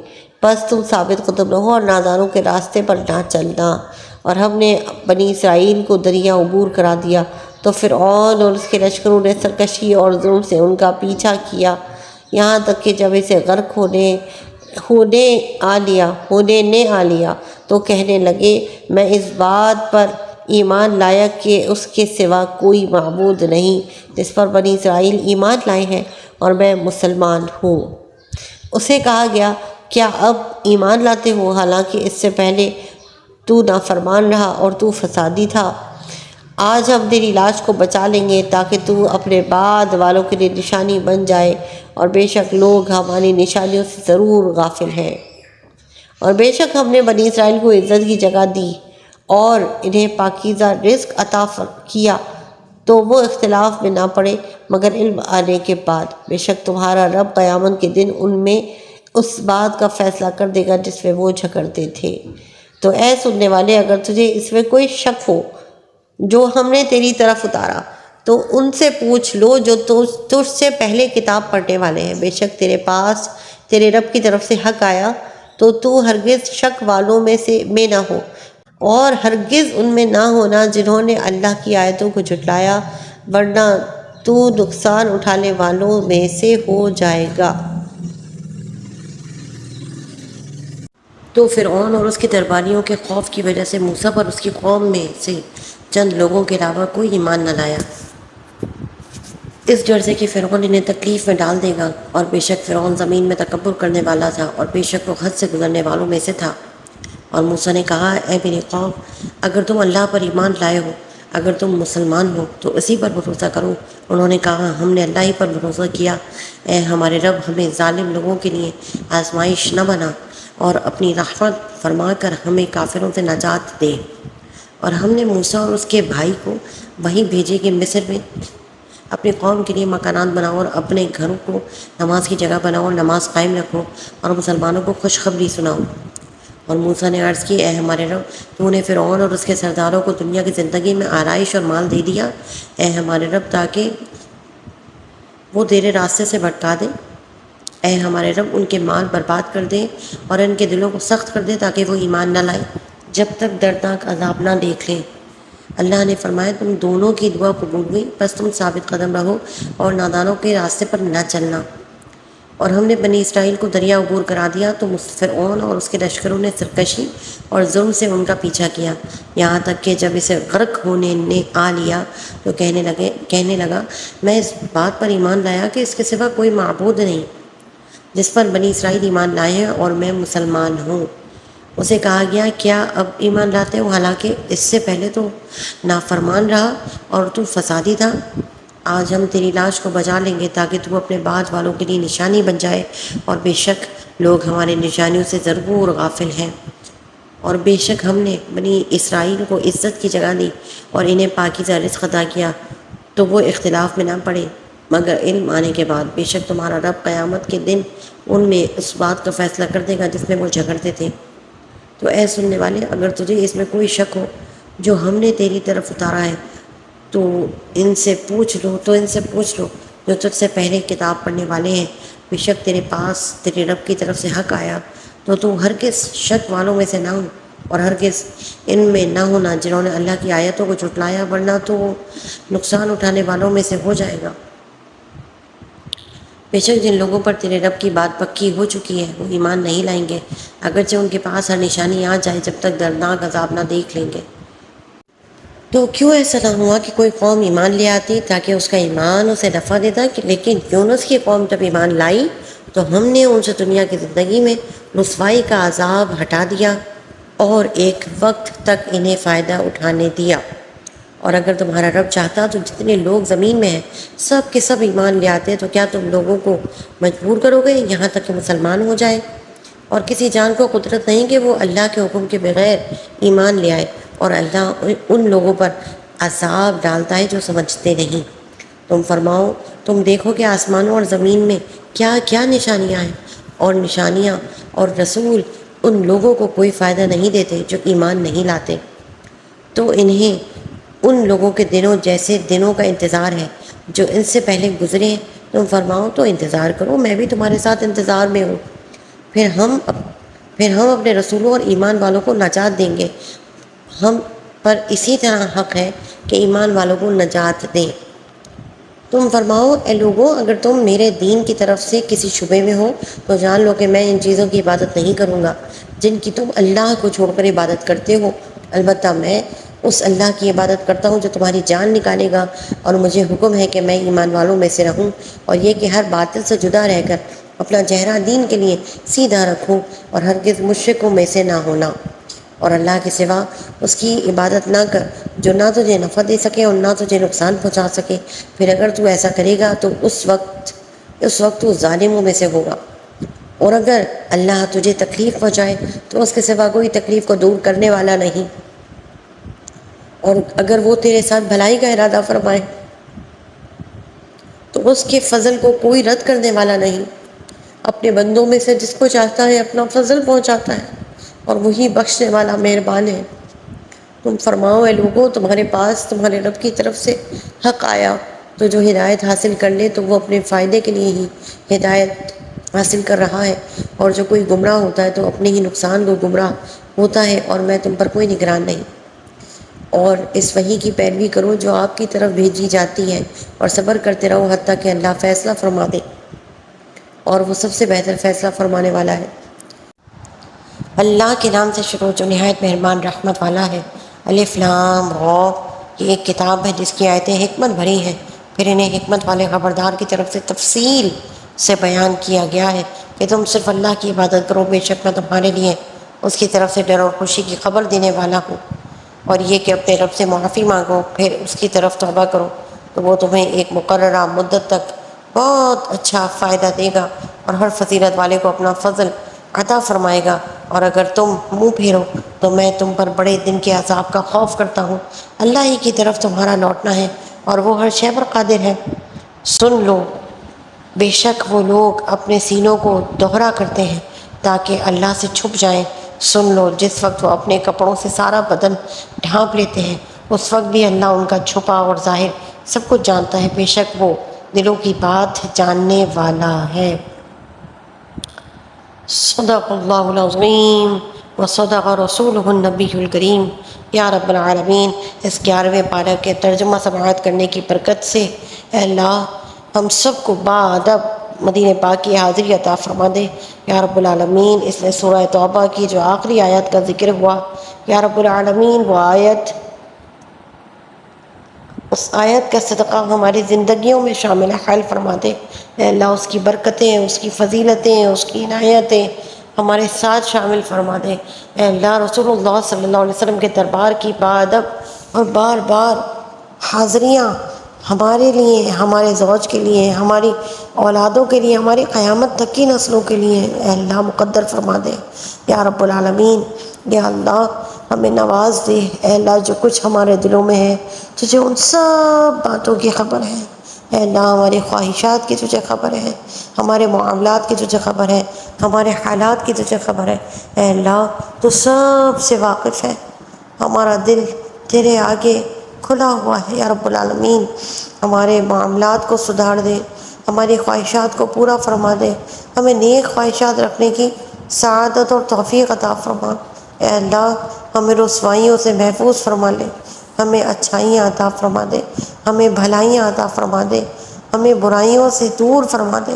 بس تم ثابت قدم رہو اور نادانوں کے راستے پر نہ چلنا۔ اور ہم نے بنی اسرائیل کو دریا عبور کرا دیا تو فرعون اور اس کے لشکروں نے سرکشی اور ظلم سے ان کا پیچھا کیا، یہاں تک کہ جب اسے غرق ہونے نے آ لیا تو کہنے لگے میں اس بات پر ایمان لایا کہ اس کے سوا کوئی معبود نہیں جس پر بنی اسرائیل ایمان لائے ہیں، اور میں مسلمان ہوں۔ اسے کہا گیا کیا اب ایمان لاتے ہو حالانکہ اس سے پہلے تو نافرمان رہا اور تو فسادی تھا؟ آج ہم تیری لاش کو بچا لیں گے تاکہ تو اپنے بعد والوں کے لیے نشانی بن جائے، اور بے شک لوگ ہماری نشانیوں سے ضرور غافل ہیں۔ اور بے شک ہم نے بنی اسرائیل کو عزت کی جگہ دی اور انہیں پاکیزہ رزق عطا کیا تو وہ اختلاف میں نہ پڑے مگر علم آنے کے بعد۔ بے شک تمہارا رب قیامت کے دن ان میں اس بات کا فیصلہ کر دے گا جس میں وہ جھگڑتے تھے۔ تو اے سننے والے اگر تجھے اس میں کوئی شک ہو جو ہم نے تیری طرف اتارا تو ان سے پوچھ لو جو تجھ سے پہلے کتاب پڑھنے والے ہیں، بے شک تیرے پاس تیرے رب کی طرف سے حق آیا تو ہرگز شک والوں میں نہ ہو، اور ہرگز ان میں نہ ہونا جنہوں نے اللہ کی آیتوں کو جھٹلایا، ورنہ تو نقصان اٹھانے والوں میں سے ہو جائے گا۔ تو فرعون اور اس کے درباریوں کے خوف کی وجہ سے موسیٰ پر اس کی قوم میں سے چند لوگوں کے علاوہ کوئی ایمان نہ لایا۔ اس ڈر سے کہ فرعون انہیں تکلیف میں ڈال دے گا، اور بے شک فرعون زمین میں تکبر کرنے والا تھا، اور بے شک وہ حد سے گزرنے والوں میں سے تھا۔ اور موسیٰ نے کہا، اے میری قوم، اگر تم اللہ پر ایمان لائے ہو، اگر تم مسلمان ہو تو اسی پر بھروسہ کرو۔ انہوں نے کہا، ہم نے اللہ ہی پر بھروسہ کیا۔ اے ہمارے رب، ہمیں ظالم لوگوں کے لیے آزمائش نہ بنا، اور اپنی رحمت فرما کر ہمیں کافروں سے نجات دے۔ اور ہم نے موسیٰ اور اس کے بھائی کو وہیں بھیجے کہ مصر میں اپنی قوم کے لیے مکانات بناؤ، اور اپنے گھروں کو نماز کی جگہ بناؤ، اور نماز قائم رکھو، اور مسلمانوں کو خوشخبری سناؤ۔ اور موسیٰ نے عرض کی، اے ہمارے رب، تو نے فرعون اور اس کے سرداروں کو دنیا کی زندگی میں آرائش اور مال دے دیا، اے ہمارے رب، تاکہ وہ تیرے راستے سے بھٹکا دیں۔ اے ہمارے رب، ان کے مال برباد کر دے اور ان کے دلوں کو سخت کر دے تاکہ وہ ایمان نہ لائیں جب تک دردناک عذاب نہ دیکھ لیں۔ اللہ نے فرمایا، تم دونوں کی دعا قبول ہوئی، بس تم ثابت قدم رہو اور نادانوں کے راستے پر نہ چلنا۔ اور ہم نے بنی اسرائیل کو دریا عبور کرا دیا تو فرعون اور اس کے لشکروں نے سرکشی اور ظلم سے ان کا پیچھا کیا، یہاں تک کہ جب اسے غرق ہونے نے آ لیا تو کہنے لگا، میں اس بات پر ایمان لایا کہ اس کے سوا کوئی معبود نہیں، جس پر بنی اسرائیل ایمان لائے ہیں، اور میں مسلمان ہوں۔ اسے کہا گیا، کیا اب ایمان لاتے ہو، حالانکہ اس سے پہلے تو نافرمان رہا اور تو فسادی تھا؟ آج ہم تیری لاش کو بجا لیں گے تاکہ تو اپنے بعد والوں کے لیے نشانی بن جائے، اور بے شک لوگ ہمارے نشانیوں سے ضرور غافل ہیں۔ اور بے شک ہم نے بنی اسرائیل کو عزت کی جگہ دی اور انہیں پاکیزہ رزق عطا کیا، تو وہ اختلاف میں نہ پڑے مگر علم آنے کے بعد۔ بے شک تمہارا رب قیامت کے دن ان میں اس بات کا فیصلہ کر دے گا جس میں وہ جھگڑتے تھے۔ تو اے سننے والے، اگر تجھے اس میں کوئی شک ہو جو ہم نے تیری طرف اتارا ہے تو ان سے پوچھ لو جو تجھ سے پہلے کتاب پڑھنے والے ہیں۔ بے شک تیرے پاس تیرے رب کی طرف سے حق آیا تو ہرگز شک والوں میں سے نہ ہو، اور ہرگز ان میں نہ ہونا جنہوں نے اللہ کی آیتوں کو جھٹلایا، ورنہ تو نقصان اٹھانے والوں میں سے ہو جائے گا۔ بے شک جن لوگوں پر تیرے رب کی بات پکی ہو چکی ہے وہ ایمان نہیں لائیں گے، اگرچہ ان کے پاس ہر نشانی آ جائے، جب تک دردناک عذاب نہ دیکھ لیں گے۔ تو کیوں ایسا نہ ہوا کہ کوئی قوم ایمان لے آتی تاکہ اس کا ایمان اسے نفع دیتا، لیکن یونس کی قوم جب ایمان لائی تو ہم نے ان سے دنیا کی زندگی میں رسوائی کا عذاب ہٹا دیا اور ایک وقت تک انہیں فائدہ اٹھانے دیا۔ اور اگر تمہارا رب چاہتا تو جتنے لوگ زمین میں ہیں سب کے سب ایمان لے آتے، تو کیا تم لوگوں کو مجبور کرو گے یہاں تک کہ مسلمان ہو جائے؟ اور کسی جان کو قدرت نہیں کہ وہ اللہ کے حکم کے بغیر ایمان لے آئے، اور اللہ ان لوگوں پر عذاب ڈالتا ہے جو سمجھتے نہیں۔ تم فرماؤ، تم دیکھو کہ آسمانوں اور زمین میں کیا کیا نشانیاں ہیں، اور نشانیاں اور رسول ان لوگوں کو کوئی فائدہ نہیں دیتے جو ایمان نہیں لاتے۔ تو انہیں ان لوگوں کے دنوں جیسے دنوں کا انتظار ہے جو ان سے پہلے گزرے ہیں۔ تم فرماؤ تو انتظار کرو، میں بھی تمہارے ساتھ انتظار میں ہوں۔ پھر ہم اپنے رسولوں اور ایمان والوں کو نجات دیں گے۔ ہم پر اسی طرح حق ہے کہ ایمان والوں کو نجات دیں۔ تم فرماؤ، اے لوگوں، اگر تم میرے دین کی طرف سے کسی شبے میں ہو تو جان لو کہ میں ان چیزوں کی عبادت نہیں کروں گا جن کی تم اللہ کو چھوڑ کر عبادت کرتے ہو، البتہ میں اس اللہ کی عبادت کرتا ہوں جو تمہاری جان نکالے گا، اور مجھے حکم ہے کہ میں ایمان والوں میں سے رہوں، اور یہ کہ ہر باطل سے جدا رہ کر اپنا چہرہ دین کے لیے سیدھا رکھوں، اور ہرگز مشرکوں میں سے نہ ہونا، اور اللہ کے سوا اس کی عبادت نہ کر جو نہ تجھے نفع دے سکے اور نہ تجھے نقصان پہنچا سکے۔ پھر اگر تو ایسا کرے گا تو اس وقت تو ظالموں میں سے ہوگا، اور اگر اللہ تجھے تکلیف پہنچائے تو اس کے سوا کوئی تکلیف کو دور کرنے والا نہیں، اور اگر وہ تیرے ساتھ بھلائی کا ارادہ فرمائے تو اس کے فضل کو کوئی رد کرنے والا نہیں۔ اپنے بندوں میں سے جس کو چاہتا ہے اپنا فضل پہنچاتا ہے، اور وہی بخشنے والا مہربان ہے۔ تم فرماؤ، اے لوگوں، تمہارے پاس تمہارے رب کی طرف سے حق آیا تو جو ہدایت حاصل کر لے تو وہ اپنے فائدے کے لیے ہی ہدایت حاصل کر رہا ہے، اور جو کوئی گمراہ ہوتا ہے تو اپنے ہی نقصان کو گمراہ ہوتا ہے، اور میں تم پر کوئی نگران نہیں۔ اور اس وحی کی پیروی کرو جو آپ کی طرف بھیجی جاتی ہے، اور صبر کرتے رہو حتیٰ کہ اللہ فیصلہ فرما دے، اور وہ سب سے بہتر فیصلہ فرمانے والا ہے۔ اللہ کے نام سے شروع جو نہایت مہربان رحمت والا ہے۔ الف لام را، یہ ایک کتاب ہے جس کی آیتیں حکمت بھری ہیں پھر انہیں حکمت والے خبردار کی طرف سے تفصیل سے بیان کیا گیا ہے کہ تم صرف اللہ کی عبادت کرو، بے شک میں تمہارے لیے اس کی طرف سے ڈر اور خوشی کی خبر دینے والا ہوں، اور یہ کہ اپنے رب سے معافی مانگو، پھر اس کی طرف توبہ کرو تو وہ تمہیں ایک مقررہ مدت تک بہت اچھا فائدہ دے گا اور ہر فضیلت والے کو اپنا فضل عطا فرمائے گا۔ اور اگر تم منہ پھیرو تو میں تم پر بڑے دن کے عذاب کا خوف کرتا ہوں۔ اللہ ہی کی طرف تمہارا لوٹنا ہے اور وہ ہر شے پر قادر ہے۔ سن لو، بے شک وہ لوگ اپنے سینوں کو دوہرا کرتے ہیں تاکہ اللہ سے چھپ جائیں۔ سن لو، جس وقت وہ اپنے کپڑوں سے سارا بدن ڈھانپ لیتے ہیں اس وقت بھی اللہ ان کا چھپا اور ظاہر سب کچھ جانتا ہے، بے شک وہ دلوں کی بات جاننے والا ہے۔ صدق اللہ العظیم و صدق رسولہ النبی الکریم۔ یا رب العالمین، اس 11ویں پارہ کے ترجمہ سماعت کرنے کی برکت سے اے اللہ ہم سب کو باادب مدینہ پاک کی حاضری عطا فرما دے۔ یا رب العالمین، اس میں سورہ توبہ کی جو آخری آیت کا ذکر ہوا، یا رب العالمین وہ آیت، اس آیت کا صدقہ ہماری زندگیوں میں شامل حال فرما دے۔ اے اللہ اس کی برکتیں، اس کی فضیلتیں، اس کی عنایتیں ہمارے ساتھ شامل فرما دے۔ اے اللہ رسول اللہ صلی اللہ علیہ وسلم کے دربار کی باادب اور بار بار حاضریاں ہمارے لیے، ہمارے زوج کے لیے، ہماری اولادوں کے لیے، ہماری قیامت تک کی نسلوں کے لیے اے اللہ مقدر فرما دے۔ یا رب العالمین، یا اللہ ہمیں نواز دے۔ اے اللہ جو کچھ ہمارے دلوں میں ہے تجھے ان سب باتوں کی خبر ہے۔ اے اللہ ہماری خواہشات کی تجھے خبر ہے، ہمارے معاملات کی تجھے خبر ہے، ہمارے حالات کی تجھے خبر ہے۔ اے اللہ تو سب سے واقف ہے، ہمارا دل تیرے آگے کھلا ہوا ہے۔ یا رب العالمین ہمارے معاملات کو سدھار دے، ہماری خواہشات کو پورا فرما دے، ہمیں نیک خواہشات رکھنے کی سعادت اور توفیق عطا فرما۔ اے اللہ ہمیں رسوائیوں سے محفوظ فرما لے، ہمیں اچھائیاں عطا فرما دے، ہمیں بھلائیاں عطا فرما دے، ہمیں برائیوں سے دور فرما دے،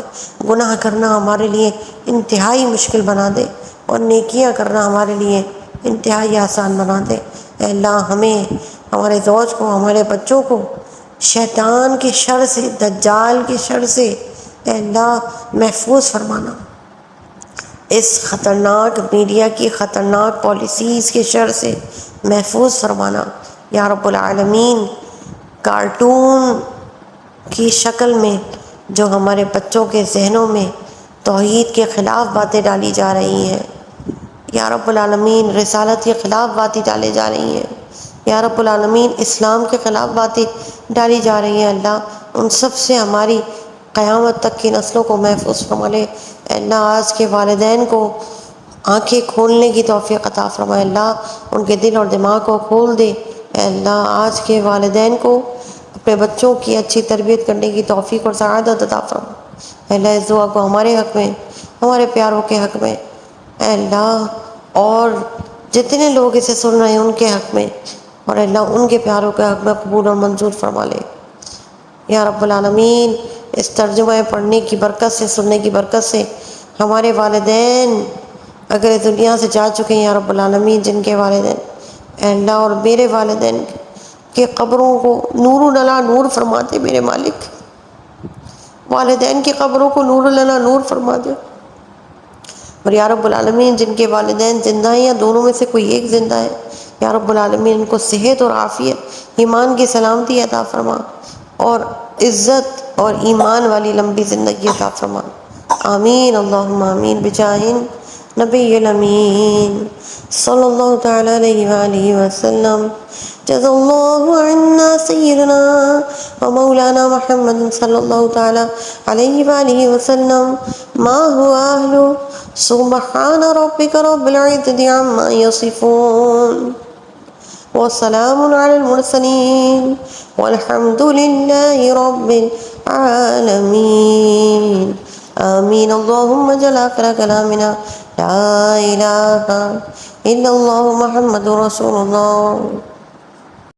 گناہ کرنا ہمارے لیے انتہائی مشکل بنا دے اور نیکیاں کرنا ہمارے لیے انتہائی آسان بنا دے۔ اے اللہ ہمیں، ہمارے زوج کو، ہمارے بچوں کو شیطان کی شر سے، دجال کی شر سے اے اللہ محفوظ فرمانا، اس خطرناک میڈیا کی خطرناک پالیسیز کی شر سے محفوظ فرمانا۔ یا رب العالمین کارٹون کی شکل میں جو ہمارے بچوں کے ذہنوں میں توحید کے خلاف باتیں ڈالی جا رہی ہیں، یا رب العالمین رسالت کے خلاف باتیں ڈالی جا رہی ہیں، یا رب العالمین اسلام کے خلاف باتیں ڈالی جا رہی ہیں، اللہ ان سب سے ہماری قیامت تک کی نسلوں کو محفوظ فرما لے۔ اے اللہ آج کے والدین کو آنکھیں کھولنے کی توفیق عطا فرمائے، اللہ ان کے دل اور دماغ کو کھول دے۔ اے اللہ آج کے والدین کو اپنے بچوں کی اچھی تربیت کرنے کی توفیق اور سعادت عطا فرما۔ اے اللہ اس دعا کو ہمارے حق میں، ہمارے پیاروں کے حق میں اے اللہ، اور جتنے لوگ اسے سن رہے ہیں ان کے حق میں، اور اے اللہ ان کے پیاروں کے حق میں قبول اور منظور فرما لے۔ یا رب العالمین اس ترجمہ پڑھنے کی برکت سے، سننے کی برکت سے ہمارے والدین اگر اس دنیا سے جا چکے ہیں، یا رب العالمین جن کے والدین اے اللہ اور میرے والدین کے قبروں کو نور علی نور فرما دے میرے مالک، والدین کی قبروں کو نور علی نور فرما دے۔ اور یا رب العالمین جن کے والدین زندہ ہیں یا دونوں میں سے کوئی ایک زندہ ہے، یا رب العالمین ان کو صحت اور عافیت، ایمان کی سلامتی عطا فرما اور عزت اور ایمان والی لمبی زندگی عطا فرما۔ آمین اللہم آمین بجاہ نبی الامین صلی اللہ تعالی علیہ وآلہ وسلم۔ جزا اللہ عنا سیدنا و مولانا محمد صلی اللہ تعالی علیہ وآلہ وسلم ما هو اہلو۔ سبحان ربک رب العزة عما یصفون وسلام علی المرسلین والحمد للہ رب العالمین۔ آمین اللہم اجعل آخر کلامنا لا الہ الا اللہ محمد رسول اللہ۔